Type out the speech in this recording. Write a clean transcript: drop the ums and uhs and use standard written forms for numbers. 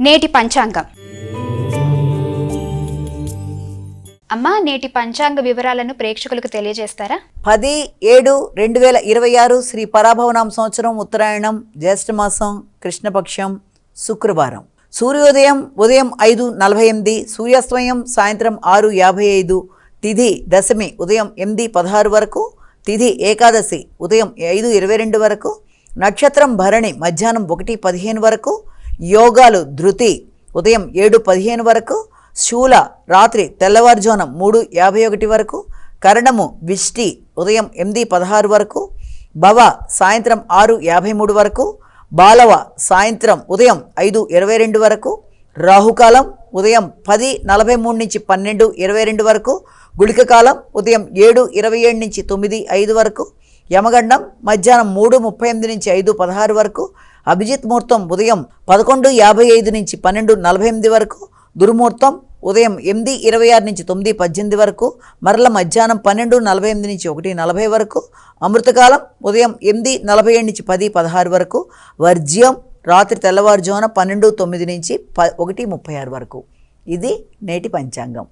నేటి పంచాంగం. అమ్మా, నేటి పంచాంగ వివరాలను ప్రేక్షకులకు తెలియజేస్తారా? 10/7/2026 శ్రీ పరాభవనామ సంవత్సరం, ఉత్తరాయణం, జ్యేష్ఠమాసం, కృష్ణపక్షం, శుక్రవారం. సూర్యోదయం ఉదయం 5:48, సూర్యాస్తమయం సాయంత్రం 6:55, తిథి దశమి ఉదయం 8:16 వరకు, తిథి ఏకాదశి ఉదయం 5:22 వరకు, నక్షత్రం భరణి మధ్యాహ్నం 1:15 వరకు, యోగాలు ధృతి ఉదయం 7:15 వరకు, శూల రాత్రి తెల్లవారుజామున 3:51 వరకు, కరణము విష్టి ఉదయం 8:16 వరకు, భవ సాయంత్రం 6:53 వరకు, బాలవ సాయంత్రం ఉదయం 5:22 వరకు, రాహుకాలం ఉదయం 10:43 నుంచి 12:22 వరకు, గుళిక కాలం ఉదయం 7:27 నుంచి 9:05 వరకు, యమగండం మధ్యాహ్నం 3:38 నుంచి 5:16 వరకు, అభిజిత్ ముహూర్తం ఉదయం 11:55 నుంచి 12:48 వరకు, దుర్ముహూర్తం ఉదయం 8:26 నుంచి 9:18 వరకు, మరల మధ్యాహ్నం 12:48 నుంచి 1:40 వరకు, అమృతకాలం ఉదయం 8:47 నుంచి 10:16 వరకు, వర్జ్యం రాత్రి తెల్లవారుజామున 12:09 నుంచి 1:36 వరకు. ఇది నేటి పంచాంగం.